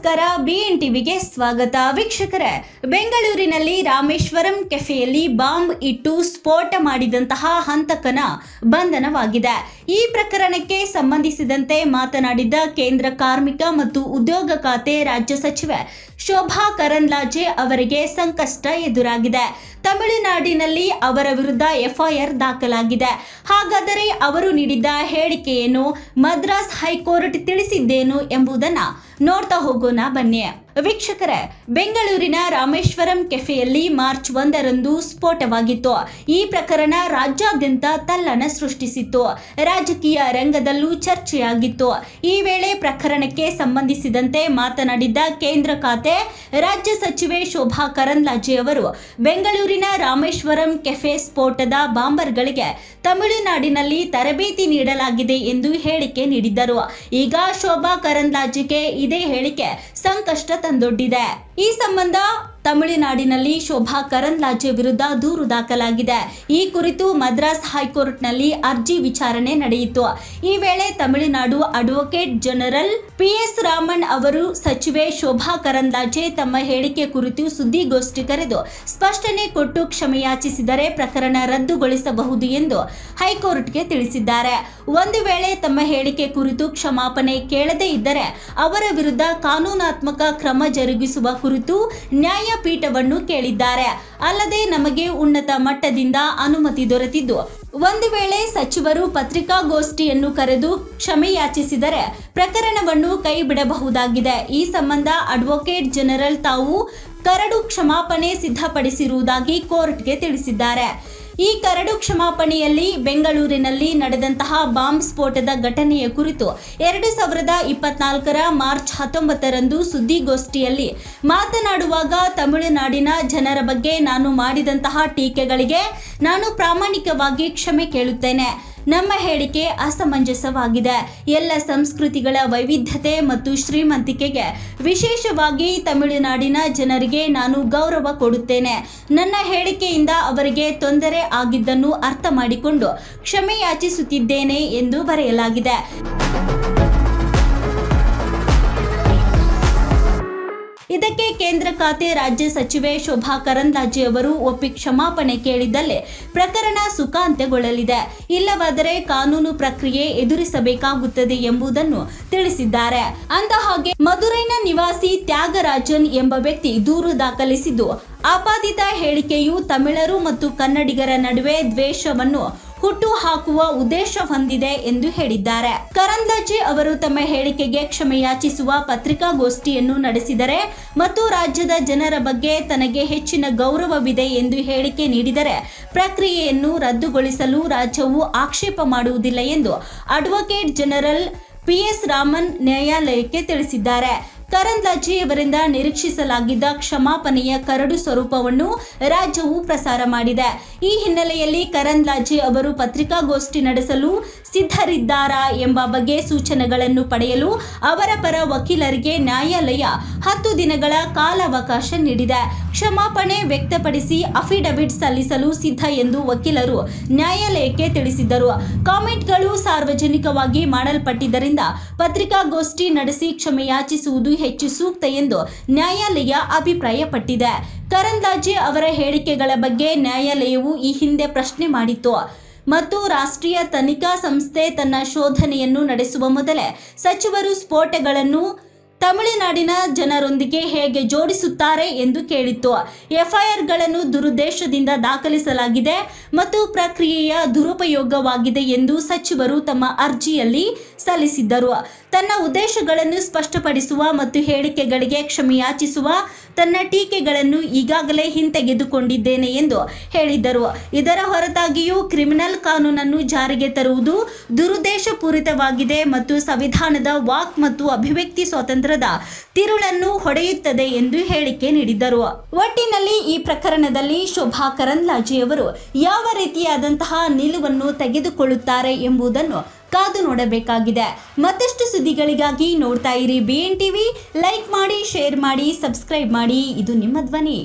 ನಮಸ್ಕಾರ, BN ಟಿವಿಗೆ ಸ್ವಾಗತ. ವೀಕ್ಷಕರೇ, ಬೆಂಗಳೂರಿನಲ್ಲಿ ರಾಮೇಶ್ವರಂ ಕೆಫೆಯಲ್ಲಿ ಬಾಂಬ್ ಇಟ್ಟು ಸ್ಫೋಟ ಮಾಡಿದಂತಹ ಹಂತಕನ ಬಂಧನವಾಗಿದೆ. ಈ ಪ್ರಕರಣಕ್ಕೆ ಸಂಬಂಧಿಸಿದಂತೆ ಮಾತನಾಡಿದ ಕೇಂದ್ರ ಕಾರ್ಮಿಕ ಮತ್ತು ಉದ್ಯೋಗ ಖಾತೆ ರಾಜ್ಯ ಸಚಿವೆ ಶೋಭಾ ಕರಂದ್ಲಾಜೆ ಅವರಿಗೆ ಸಂಕಷ್ಟ ಎದುರಾಗಿದೆ. ತಮಿಳುನಾಡಿನಲ್ಲಿ ಅವರ ವಿರುದ್ಧ FIR ದಾಖಲಾಗಿದೆ. ಹಾಗಾದರೆ ಅವರು ನೀಡಿದ್ದ ಹೇಳಿಕೆಯನ್ನು ಮದ್ರಾಸ್ ಹೈಕೋರ್ಟ್ ತಿಳಿಸಿದ್ದೇನು ಎಂಬುದನ್ನ ನೋಡ್ತಾ ಹೋಗೋಣ ಬನ್ನಿ. ವೀಕ್ಷಕರೇ, ಬೆಂಗಳೂರಿನ ರಾಮೇಶ್ವರಂ ಕೆಫೆಯಲ್ಲಿ ಮಾರ್ಚ್ 1ರಂದು ಸ್ಫೋಟವಾಗಿತ್ತು. ಈ ಪ್ರಕರಣ ರಾಜ್ಯಾದ್ಯಂತ ತಲ್ಲಣ ಸೃಷ್ಟಿಸಿತ್ತು. ರಾಜಕೀಯ ರಂಗದಲ್ಲೂ ಚರ್ಚೆಯಾಗಿತ್ತು. ಈ ವೇಳೆ ಪ್ರಕರಣಕ್ಕೆ ಸಂಬಂಧಿಸಿದಂತೆ ಮಾತನಾಡಿದ್ದ ಕೇಂದ್ರ ಖಾತೆ ರಾಜ್ಯ ಸಚಿವೆ ಶೋಭಾ ಕರಂದ್ಲಾಜೆ ಅವರು ಬೆಂಗಳೂರಿನ ರಾಮೇಶ್ವರಂ ಕೆಫೆ ಸ್ಫೋಟದ ಬಾಂಬರ್ಗಳಿಗೆ ತಮಿಳುನಾಡಿನಲ್ಲಿ ತರಬೇತಿ ನೀಡಲಾಗಿದೆ ಎಂದು ಹೇಳಿಕೆ ನೀಡಿದ್ದರು. ಈಗ ಶೋಭಾ ಕರಂದ್ಲಾಜೆಗೆ ಇದೇ ಹೇಳಿಕೆ ಸಂಕಷ್ಟ ತಂದೊಡ್ಡಿದೆ. ಈ ಸಂಬಂಧ ತಮಿಳುನಾಡಿನಲ್ಲಿ ಶೋಭಾ ಕರಂದ್ಲಾಜೆ ವಿರುದ್ಧ ದೂರು ದಾಖಲಾಗಿದೆ. ಈ ಕುರಿತು ಮದ್ರಾಸ್ ಹೈಕೋರ್ಟ್ನಲ್ಲಿ ಅರ್ಜಿ ವಿಚಾರಣೆ ನಡೆಯಿತು. ಈ ವೇಳೆ Tamil Nadu advocate general PS Raman ಅವರು ಸಚಿವೆ ಶೋಭಾ ಕರಂದ್ಲಾಜೆ ತಮ್ಮ ಹೇಳಿಕೆ ಕುರಿತು ಸುದ್ದಿಗೋಷ್ಠಿ ಕರೆದು ಸ್ಪಷ್ಟನೆ ಕೊಟ್ಟು ಕ್ಷಮೆಯಾಚಿಸಿದರೆ ಪ್ರಕರಣ ರದ್ದುಗೊಳಿಸಬಹುದು ಎಂದು ಹೈಕೋರ್ಟ್ಗೆ ತಿಳಿಸಿದ್ದಾರೆ. ಒಂದು ವೇಳೆ ತಮ್ಮ ಹೇಳಿಕೆ ಕುರಿತು ಕ್ಷಮಾಪಣೆ ಕೇಳದೇ ಇದ್ದರೆ ಅವರ ವಿರುದ್ಧ ಕಾನೂನಾತ್ಮಕ ಕ್ರಮ ಜರುಗಿಸುವ ಕುರಿತು ನ್ಯಾಯಪೀಠವನ್ನು ಕೇಳಿದ್ದಾರೆ. ಅಲ್ಲದೆ ನಮಗೆ ಉನ್ನತ ಮಟ್ಟದಿಂದ ಅನುಮತಿ ದೊರೆತಿದ್ದು, ಒಂದು ವೇಳೆ ಸಚಿವರು ಪತ್ರಿಕಾಗೋಷ್ಠಿಯನ್ನು ಕರೆದು ಕ್ಷಮೆ ಯಾಚಿಸಿದರೆ ಪ್ರಕರಣವನ್ನು ಕೈ ಬಿಡಬಹುದಾಗಿದೆ. ಈ ಸಂಬಂಧ ಅಡ್ವೊಕೇಟ್ ಜನರಲ್ ತಾವು ಕರಡು ಕ್ಷಮಾಪಣೆ ಸಿದ್ಧಪಡಿಸಿರುವುದಾಗಿ ಕೋರ್ಟ್ಗೆ ತಿಳಿಸಿದ್ದಾರೆ. ಈ ಕರಡು ಕ್ಷಮಾಪಣೆಯಲ್ಲಿ ಬೆಂಗಳೂರಿನಲ್ಲಿ ನಡೆದಂತಹ ಬಾಂಬ್ ಸ್ಫೋಟದ ಘಟನೆಯ ಕುರಿತು 2024ರ ಮಾರ್ಚ್ 19ರಂದು ಸುದ್ದಿಗೋಷ್ಠಿಯಲ್ಲಿ ಮಾತನಾಡುವಾಗ ತಮಿಳುನಾಡಿನ ಜನರ ಬಗ್ಗೆ ನಾನು ಮಾಡಿದಂತಹ ಟೀಕೆಗಳಿಗೆ ನಾನು ಪ್ರಾಮಾಣಿಕವಾಗಿ ಕ್ಷಮೆ ಕೇಳುತ್ತೇನೆ. ನಮ್ಮ ಹೇಳಿಕೆ ಅಸಮಂಜಸವಾಗಿದೆ. ಎಲ್ಲ ಸಂಸ್ಕೃತಿಗಳ ವೈವಿಧ್ಯತೆ ಮತ್ತು ಶ್ರೀಮಂತಿಕೆಗೆ ವಿಶೇಷವಾಗಿ ತಮಿಳುನಾಡಿನ ಜನರಿಗೆ ನಾನು ಗೌರವ ಕೊಡುತ್ತೇನೆ. ನನ್ನ ಹೇಳಿಕೆಯಿಂದ ಅವರಿಗೆ ತೊಂದರೆ ಆಗಿದ್ದನ್ನು ಅರ್ಥ ಮಾಡಿಕೊಂಡು ಕ್ಷಮೆ ಯಾಚಿಸುತ್ತಿದ್ದೇನೆ ಎಂದು ಬರೆಯಲಾಗಿದೆ. ಇದಕ್ಕೆ ಕೇಂದ್ರ ಖಾತೆ ರಾಜ್ಯ ಸಚಿವೆ ಶೋಭಾ ಕರಂದ್ಲಾಜೆ ಅವರು ಒಪ್ಪಿ ಕ್ಷಮಾಪಣೆ ಕೇಳಿದಲ್ಲಿ ಪ್ರಕರಣ ಸುಖಾಂತ್ಯಗೊಳ್ಳಲಿದೆ. ಇಲ್ಲವಾದರೆ ಕಾನೂನು ಪ್ರಕ್ರಿಯೆ ಎದುರಿಸಬೇಕಾಗುತ್ತದೆ ಎಂಬುದನ್ನು ತಿಳಿಸಿದ್ದಾರೆ. ಅಂದಹಾಗೆ ಮದುರೈನ ನಿವಾಸಿ ತ್ಯಾಗರಾಜನ್ ಎಂಬ ವ್ಯಕ್ತಿ ದೂರು ದಾಖಲಿಸಿದ್ದು, ಆಪಾದಿತ ಹೇಳಿಕೆಯು ತಮಿಳರು ಮತ್ತು ಕನ್ನಡಿಗರ ನಡುವೆ ದ್ವೇಷವನ್ನು ಹುಟ್ಟು ಹಾಕುವ ಉದ್ದೇಶ ಹೊಂದಿದೆ ಎಂದು ಹೇಳಿದ್ದಾರೆ. ಕರಂದ್ಲಾಜೆ ಅವರು ತಮ್ಮ ಹೇಳಿಕೆಗೆ ಕ್ಷಮೆಯಾಚಿಸುವ ಪತ್ರಿಕಾಗೋಷ್ಠಿಯನ್ನು ನಡೆಸಿದರೆ ಮತ್ತು ರಾಜ್ಯದ ಜನರ ಬಗ್ಗೆ ತನಗೆ ಹೆಚ್ಚಿನ ಗೌರವವಿದೆ ಎಂದು ಹೇಳಿಕೆ ನೀಡಿದರೆ ಪ್ರಕ್ರಿಯೆಯನ್ನು ರದ್ದುಗೊಳಿಸಲು ರಾಜ್ಯವು ಆಕ್ಷೇಪ ಮಾಡುವುದಿಲ್ಲ ಎಂದು ಅಡ್ವೊಕೇಟ್ ಜನರಲ್ PS ರಾಮನ್ ನ್ಯಾಯಾಲಯಕ್ಕೆ ತಿಳಿಸಿದ್ದಾರೆ. ಕರಂದ್ಲಾಜೆ ಅವರಿಂದ ನಿರೀಕ್ಷಿಸಲಾಗಿದ್ದ ಕ್ಷಮಾಪಣೆಯ ಕರಡು ಸ್ವರೂಪವನ್ನು ರಾಜ್ಯವು ಪ್ರಸಾರ ಮಾಡಿದೆ. ಈ ಹಿನ್ನೆಲೆಯಲ್ಲಿ ಕರಂದ್ಲಾಜೆ ಅವರು ಪತ್ರಿಕಾಗೋಷ್ಠಿ ನಡೆಸಲು ಸಿದ್ಧರಿದ್ದಾರಾ ಎಂಬ ಬಗ್ಗೆ ಸೂಚನೆಗಳನ್ನು ಪಡೆಯಲು ಅವರ ಪರ ವಕೀಲರಿಗೆ ನ್ಯಾಯಾಲಯ 10 ದಿನಗಳ ಕಾಲಾವಕಾಶ ನೀಡಿದೆ. ಕ್ಷಮಾಪಣೆ ವ್ಯಕ್ತಪಡಿಸಿ ಅಫಿಡವಿಟ್ ಸಲ್ಲಿಸಲು ಸಿದ್ಧ ಎಂದು ವಕೀಲರು ನ್ಯಾಯಾಲಯಕ್ಕೆ ತಿಳಿಸಿದ್ದರು. ಕಾಮೆಂಟ್ಗಳು ಸಾರ್ವಜನಿಕವಾಗಿ ಮಾಡಲ್ಪಟ್ಟಿದ್ದರಿಂದ ಪತ್ರಿಕಾಗೋಷ್ಠಿ ನಡೆಸಿ ಕ್ಷಮೆಯಾಚಿಸುವುದು ಹೆಚ್ಚು ಸೂಕ್ತ ಎಂದು ನ್ಯಾಯಾಲಯ ಅಭಿಪ್ರಾಯಪಟ್ಟಿದೆ. ಕರಂದ್ಲಾಜೆ ಅವರ ಹೇಳಿಕೆಗಳ ಬಗ್ಗೆ ನ್ಯಾಯಾಲಯವು ಈ ಹಿಂದೆ ಪ್ರಶ್ನೆ ಮಾಡಿತ್ತು ಮತ್ತು ರಾಷ್ಟ್ರೀಯ ತನಿಖಾ ಸಂಸ್ಥೆ ತನ್ನ ಶೋಧನೆಯನ್ನು ನಡೆಸುವ ಮೊದಲೇ ಸಚಿವರು ಸ್ಫೋಟಗಳನ್ನು ತಮಿಳುನಾಡಿನ ಜನರೊಂದಿಗೆ ಹೇಗೆ ಜೋಡಿಸುತ್ತಾರೆ ಎಂದು ಕೇಳಿತ್ತು. FIRಗಳನ್ನು ದುರುದ್ದೇಶದಿಂದ ದಾಖಲಿಸಲಾಗಿದೆ ಮತ್ತು ಪ್ರಕ್ರಿಯೆಯ ದುರುಪಯೋಗವಾಗಿದೆ ಎಂದು ಸಚಿವರು ತಮ್ಮ ಅರ್ಜಿಯಲ್ಲಿ ಸಲ್ಲಿಸಿದ್ದರು. ತನ್ನ ಉದ್ದೇಶಗಳನ್ನು ಸ್ಪಷ್ಟಪಡಿಸುವ ಮತ್ತು ಹೇಳಿಕೆಗಳಿಗೆ ಕ್ಷಮೆಯಾಚಿಸುವ ತನ್ನ ಟೀಕೆಗಳನ್ನು ಈಗಾಗಲೇ ಹಿಂತೆಗೆದುಕೊಂಡಿದ್ದೇನೆ ಎಂದು ಹೇಳಿದ್ದರು. ಇದರ ಹೊರತಾಗಿಯೂ ಕ್ರಿಮಿನಲ್ ಕಾನೂನನ್ನು ಜಾರಿಗೆ ತರುವುದು ದುರುದ್ದೇಶಪೂರಿತವಾಗಿದೆ ಮತ್ತು ಸಂವಿಧಾನದ ವಾಕ್ ಮತ್ತು ಅಭಿವ್ಯಕ್ತಿ ಸ್ವಾತಂತ್ರ್ಯದ ತಿರುಳನ್ನು ಹೊಡೆಯುತ್ತದೆ ಎಂದು ಹೇಳಿಕೆ ನೀಡಿದ್ದರು. ಒಟ್ಟಿನಲ್ಲಿ ಈ ಪ್ರಕರಣದಲ್ಲಿ ಶೋಭಾ ಕರಂದ್ಲಾಜೆ ಅವರು ಯಾವ ರೀತಿಯಾದಂತಹ ನಿಲುವನ್ನು ತೆಗೆದುಕೊಳ್ಳುತ್ತಾರೆ ಎಂಬುದನ್ನು ಕಾದು ನೋಡಬೇಕಾಗಿದೆ. ಮತ್ತಷ್ಟು ಸುದ್ದಿಗಳಿಗಾಗಿ ನೋಡ್ತಾ ಇರಿ BN ಟಿವಿ. ಲೈಕ್ ಮಾಡಿ, ಶೇರ್ ಮಾಡಿ, ಸಬ್ಸ್ಕ್ರೈಬ್ ಮಾಡಿ. ಇದು ನಿಮ್ಮ ಧ್ವನಿ.